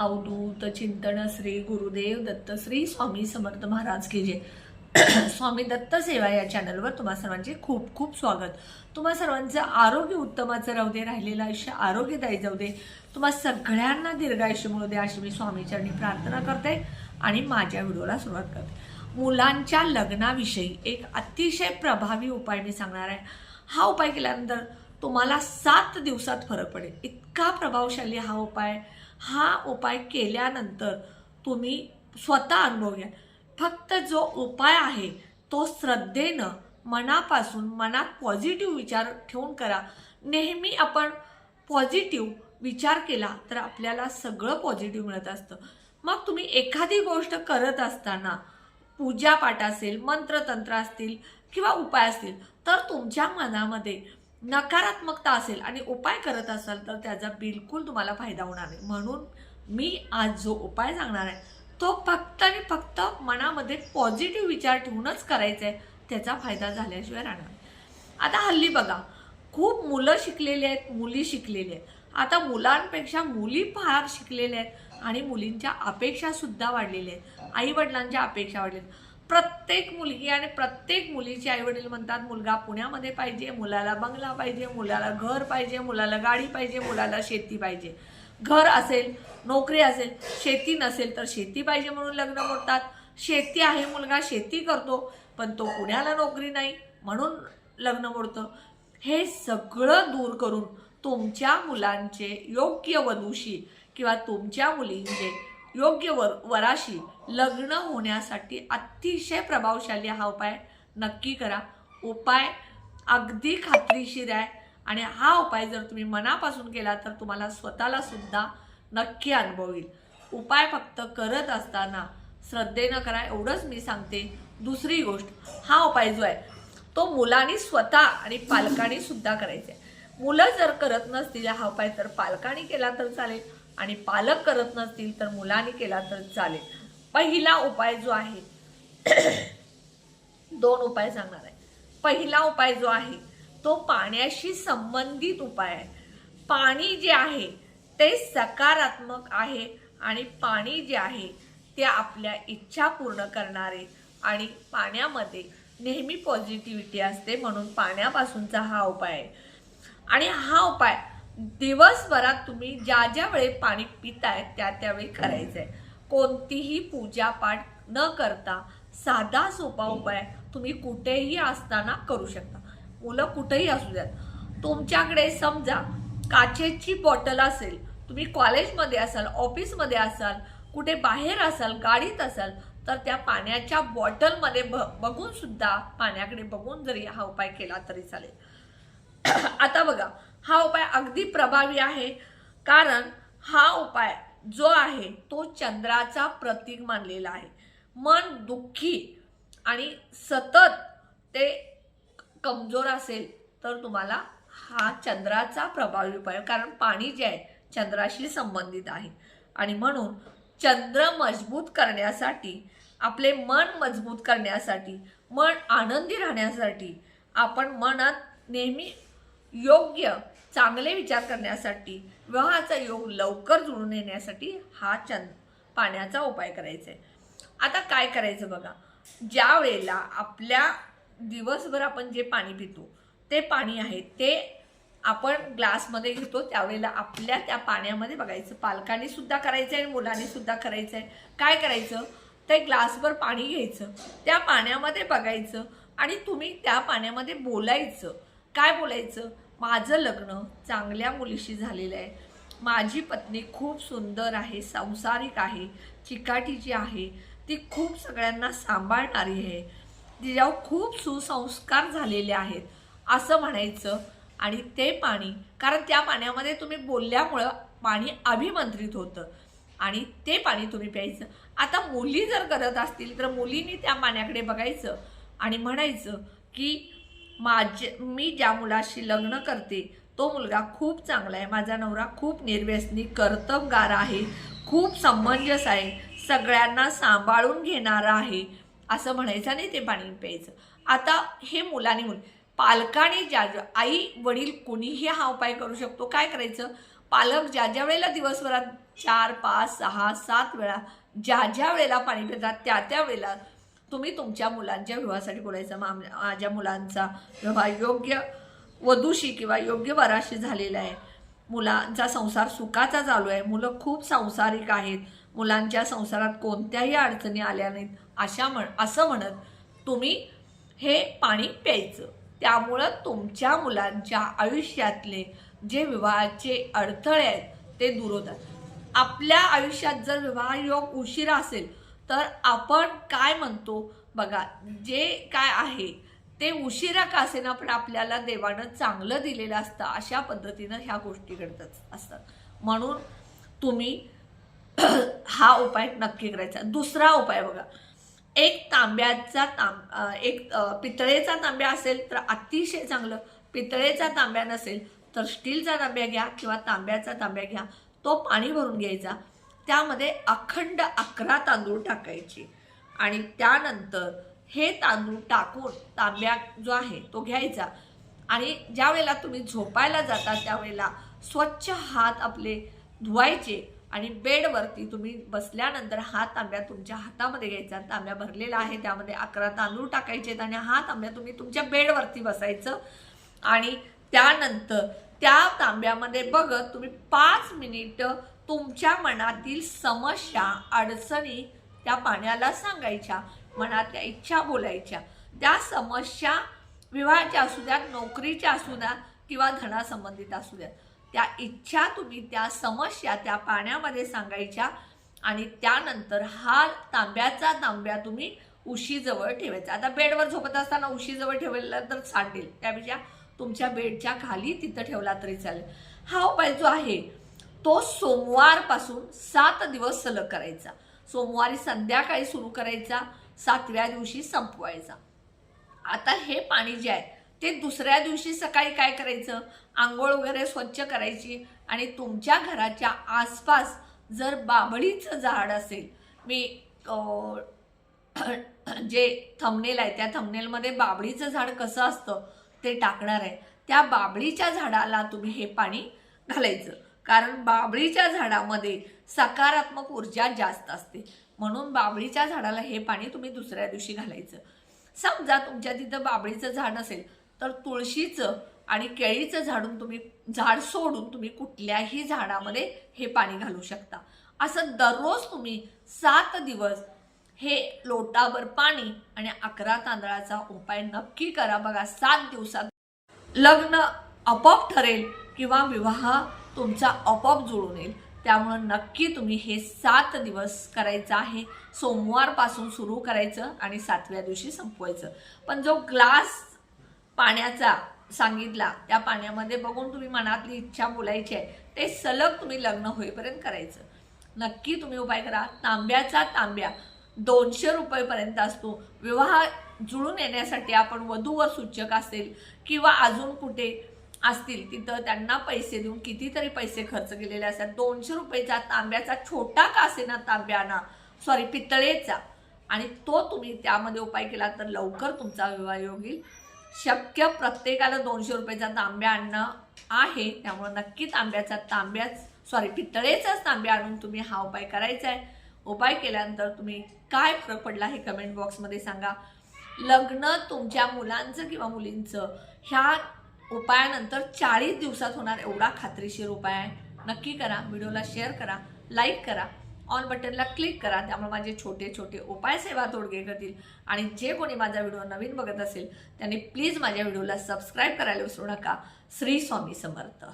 अवधूत चिंतन श्री गुरुदेव दत्त श्री स्वामी समर्थ महाराज की जय. स्वामी दत्त सेवा या चॅनलवर तुम्हा सर्वांचे खूप खूप स्वागत. तुम्हा सर्वांचं आरोग्य उत्तमाचं राहू दे, राहिलेलं आयुष्य आरोग्यदायी जाऊ दे, तुम्हा सगळ्यांना दीर्घायुष्य मिळू दे अशी मी स्वामीचरणी प्रार्थना करते आणि माझ्या व्हिडिओला सुरुवात करते. मुलांच्या लग्नाविषयी एक अतिशय प्रभावी उपाय मी सांगणार आहे. हा उपाय केल्यानंतर तुम्हाला 7 दिवसात फरक पडेल. इतका प्रभावशाली हा उपाय. हा उपाय केल्यानंतर तुम्ही स्वतः अनुभव घ्या. फक्त जो उपाय आहे तो श्रद्धेनं मनापासून मनात पॉझिटिव्ह विचार ठेवून करा. नेहमी आपण पॉझिटिव्ह विचार केला तर आपल्याला सगळं पॉझिटिव्ह मिळत असतं. मग तुम्ही एखादी गोष्ट करत असताना पूजापाठ असेल, मंत्रतंत्र असतील किंवा उपाय असतील तर तुमच्या मनामध्ये नकारात्मकता असेल आणि उपाय करत असाल तर त्याचा बिलकुल तुम्हाला फायदा होणार नाही. म्हणून मी आज जो उपाय सांगणार आहे तो फक्त आणि फक्त मनामध्ये पॉझिटिव्ह विचार ठेवूनच करायचा आहे. त्याचा फायदा झाल्याशिवाय राहणार नाही. आता हल्ली बघा, खूप मुलं शिकलेली आहेत, मुली शिकलेली आहेत. आता मुलांपेक्षा मुली फार शिकलेल्या आहेत आणि मुलींच्या अपेक्षा सुद्धा वाढलेल्या आहेत. आई वडिलांच्या अपेक्षा वाढलेल्या. प्रत्येक मुलगी आणि प्रत्येक मुलीचे आई वडील म्हणतात मुलगा पुण्यामध्ये पाहिजे, मुलाला बंगला पाहिजे, मुलाला घर पाहिजे, मुलाला गाडी पाहिजे, मुलाला शेती पाहिजे. घर असेल, नोकरी असेल, शेती नसेल तर शेती पाहिजे म्हणून लग्न मोडतात. शेती आहे, मुलगा शेती करतो पण तो पुण्याला नोकरी नाही म्हणून लग्न मोडतं. हे सगळं दूर करून तुमच्या मुलांचे योग्य वधूशी किंवा तुमच्या मुलींचे योग्य वराशी लग्न होण्यासाठी अतिशय प्रभावशाली हा उपाय नक्की करा. उपाय अगदी खात्रीशीर आहे आणि हा उपाय जर तुम्ही मनापासून केला तर तुम्हाला स्वतःला सुद्धा नक्की अनुभव येईल. उपाय फक्त करत असताना श्रद्धेनं करा एवढंच मी सांगते. दुसरी गोष्ट, हा उपाय जो आहे तो मुलांनी स्वतः आणि पालकांनी सुद्धा करायचा आहे. मुलं जर करत नसतील हा उपाय तर पालकांनी केला तर चालेल आणि पालक करत नसतील तर मुलांनी केला तर चालेल. पहिला उपाय जो आहे 2 उपाय सांगणार आहे. पहिला उपाय जो आहे तो पाण्याशी संबंधित उपाय आहे. पाणी जे आहे ते सकारात्मक आहे आणि पाणी जे आहे ते आपल्या इच्छा पूर्ण करणारे आणि पाण्यामध्ये नेहमी पॉझिटिव्हिटी असते म्हणून पाण्यापासूनचा हा उपाय आहे. आणि हा उपाय दिवसभरात तुम्ही ज्या ज्या वेळी पाणी पिताय त्या त्यावेळी करायचं आहे. कोणतीही पूजापाठ न करता साधा सोपा उपाय तुम्ही कुठेही असताना करू शकता. मुलं कुठेही असू द्यात. तुमच्याकडे समजा काचेची बॉटल असेल, तुम्ही कॉलेजमध्ये असाल, ऑफिसमध्ये असाल, कुठे बाहेर असाल, गाडीत असाल तर त्या पाण्याच्या बॉटलमध्ये बघून सुद्धा पाण्याकडे बघून जरी हा उपाय केला तरी चालेल. आता बघा, हा उपाय अगदी प्रभावी आहे कारण हा उपाय जो आहे तो चंद्राचा प्रतीक मानलेला आहे. मन दुःखी आणि सतत ते कमजोर असेल तर तुम्हाला हा चंद्राचा प्रभावी उपाय, कारण पाणी जे आहे चंद्राशी संबंधित आहे आणि म्हणून चंद्र मजबूत करण्यासाठी, आपले मन मजबूत करण्यासाठी, मन आनंदी राहण्यासाठी, आपण मनात नेहमी योग्य चांगले विचार करण्यासाठी, विवाहाचा योग लवकर जुळून येण्यासाठी हा पाण्याचा उपाय करायचा आहे. आता काय करायचं बघा, ज्या वेळेला आपल्या दिवसभर आपण जे पाणी पितो ते पाणी आहे ते आपण ग्लासमध्ये घेतो त्यावेळेला आपल्या त्या पाण्यामध्ये बघायचं. पालकांनी सुद्धा करायचं आहे आणि मुलांनी सुद्धा करायचं आहे. काय करायचं, ते ग्लासभर पाणी घ्यायचं, त्या पाण्यामध्ये बघायचं आणि तुम्ही त्या पाण्यामध्ये बोलायचं. काय बोलायचं, माझं लग्न चांगल्या मुलीशी झालेलं आहे, माझी पत्नी खूप सुंदर आहे, संसारिक आहे, चिकाटीची आहे, ती खूप सगळ्यांना सांभाळणारी आहे, तिच्यावर खूप सुसंस्कार झालेले आहेत असं म्हणायचं. आणि ते पाणी, कारण त्या पाण्यामध्ये तुम्ही बोलल्यामुळं पाणी अभिमंत्रित होतं आणि ते पाणी तुम्ही प्यायचं. आता मुली जर करत असतील तर मुलींनी त्या पाण्याकडे बघायचं आणि म्हणायचं की मी ज्या मुलाशी लग्न करते तो मुलगा खूप चांगला आहे, माझा नवरा खूप निर्व्यसनी कर्तबगार आहे, खूप समंजस आहे, सगळ्यांना सांभाळून घेणारा आहे असं म्हणायचं आणि ते पाणी प्यायचं. आता हे मुलांनी पालकाने ज्या आई वडील कोणीही हा उपाय करू शकतो. काय करायचं, पालक ज्या ज्या वेळेला दिवसभरात 4, 5, 6, 7 वेळा ज्या ज्या वेळेला पाणी पितात त्या त्या वेळेला तुम्ही तुमच्या मुलांच्या विवाहासाठी बोलायचं, माझ्या मुलांचा विवाह योग्य वधूशी किंवा योग्य वराशी झालेला आहे, मुलांचा संसार सुखाचा चालू आहे, मुलं खूप सांसारिक आहेत, मुलांच्या संसारात कोणत्याही अडचणी आल्या नाहीत, असं म्हणत तुम्ही हे पाणी प्यायचं. त्यामुळं तुमच्या मुलांच्या आयुष्यातले जे विवाहाचे अडथळे आहेत ते दूर होतात. आपल्या आयुष्यात जर विवाह योग उशिरा असेल तर आपण काय म्हणतो बघा, जे काय आहे ते उशिरा का असेना पण आपल्याला देवानं चांगलं दिलेलं असतं, अशा पद्धतीनं ह्या गोष्टी घडत असतात. म्हणून तुम्ही हा उपाय नक्की करायचा. दुसरा उपाय बघा, एक पितळेचा तांब्या असेल तर अतिशय चांगलं, पितळेचा तांब्या नसेल तर स्टीलचा तांब्या घ्या किंवा तांब्याचा तांब्या घ्या, तो पाणी भरून घ्यायचा, त्यामध्ये अखंड 11 तांदूळ टाकायचे आणि त्यानंतर हे तांदूळ टाकून तांब्या जो आहे तो घ्यायचा आणि ज्या वेळेला तुम्ही झोपायला जाता त्यावेळेला स्वच्छ हात आपले धुवायचे आणि बेडवरती तुम्ही बसल्यानंतर हा तांब्या तुमच्या हातामध्ये घ्यायचा, तांब्या भरलेला आहे त्यामध्ये 11 तांदूळ टाकायचे आणि हा तांब्या तुम्ही तुमच्या बेडवरती बसायचं आणि त्यानंतर त्या तांब्यामध्ये बघत तुम्ही 5 मिनिटं तुमच्या मनातील समस्या अडचणी त्या पाण्याला सांगायच्या, मनातल्या इच्छा बोलायच्या. त्या समस्या विवाहाच्या असू द्यात, नोकरीच्या असू द्या किंवा धनासंबंधित असू द्यात, त्या इच्छा तुम्ही त्या समस्या त्या पाण्यामध्ये सांगायच्या आणि त्यानंतर हा तांब्याचा तांब्या तुम्ही उशीजवळ ठेवायचा. आता बेडवर झोपत असताना उशीजवळ ठेवला तर सांडेल, त्यापेक्षा तुमच्या बेडच्या खाली तिथं ठेवला तरी चालेल. हा उपाय जो आहे तो सोमवारपासून 7 दिवस सलग करायचा. सोमवारी संध्याकाळी सुरू करायचा, 7व्या दिवशी संपवायचा. आता हे पाणी जे आहे ते दुसऱ्या दिवशी सकाळी काय करायचं, आंघोळ वगैरे स्वच्छ करायची आणि तुमच्या घराच्या आसपास जर बाभळीचं झाड असेल, मी जे थंबनेल आहे त्या थंबनेलमध्ये बाभळीचं झाड कसं असतं ते टाकणार आहे, त्या बाभळीच्या झाडाला तुम्ही हे पाणी घालायचं. कारण बाभळीच्या झाडामध्ये सकारात्मक ऊर्जा जास्त असते, म्हणून बाभळीच्या झाडाला हे पाणी तुम्ही दुसऱ्या दिवशी घालायचं. समजा तुमच्या तिथं बाभळीचं झाड नसेल तर तुळशीचं आणि केळीचं झाड सोडून तुम्ही कुठल्याही झाडामध्ये हे पाणी घालू शकता. असं दररोज तुम्ही 7 दिवस हे लोटाभर पाणी आणि 11 तांदळाचा उपाय नक्की करा. बघा 7 दिवसात लग्न आपोआप ठरेल किंवा विवाह तुमचा आपोआप जुळून येईल. त्यामुळे नक्की तुम्ही हे 7 दिवस करायचं आहे. सोमवारपासून सुरू करायचं आणि 7व्या दिवशी संपवायचं. पण जो ग्लास पाण्याचा सांगितला त्या पाण्यामध्ये बघून तुम्ही मनातली इच्छा बोलायची आहे ते सलग तुम्ही लग्न होईपर्यंत करायचं. नक्की तुम्ही उपाय करा. तांब्याचा तांब्या 200 रुपयेपर्यंत असतो. विवाह जुळून येण्यासाठी आपण वधूवर सूचक असेल किंवा अजून कुठे असतील तिथं त्यांना पैसे देऊन कितीतरी पैसे खर्च केलेले असतात. 200 रुपयेचा तांब्याचा छोटा का असेना तांब्याना पितळेचा आणि तो तुम्ही त्यामध्ये उपाय केला तर लवकर तुमचा विवाह योग येईल. शक्य प्रत्येकाला 200 रुपयेचा तांब्या आणणं आहे, त्यामुळे नक्की पितळेचाच तांब्या आणून तुम्ही हा उपाय करायचा आहे. उपाय केल्यानंतर तुम्ही काय फरक पडला हे कमेंट बॉक्समध्ये सांगा. लग्न तुमच्या मुलांचं किंवा मुलींचं ह्या उपायानंतर 40 दिवसात होणार एवढा खात्रीशीर उपाय आहे. नक्की करा. व्हिडिओला शेअर करा, लाईक करा, ऑन बटनला क्लिक करा. त्यामुळे माझे छोटे छोटे उपाय सेवा तोडगे करतील. आणि जे कोणी माझा व्हिडिओ नवीन बघत असेल त्यांनी प्लीज माझ्या व्हिडिओला सबस्क्राईब करायला विसरू नका. श्री स्वामी समर्थ.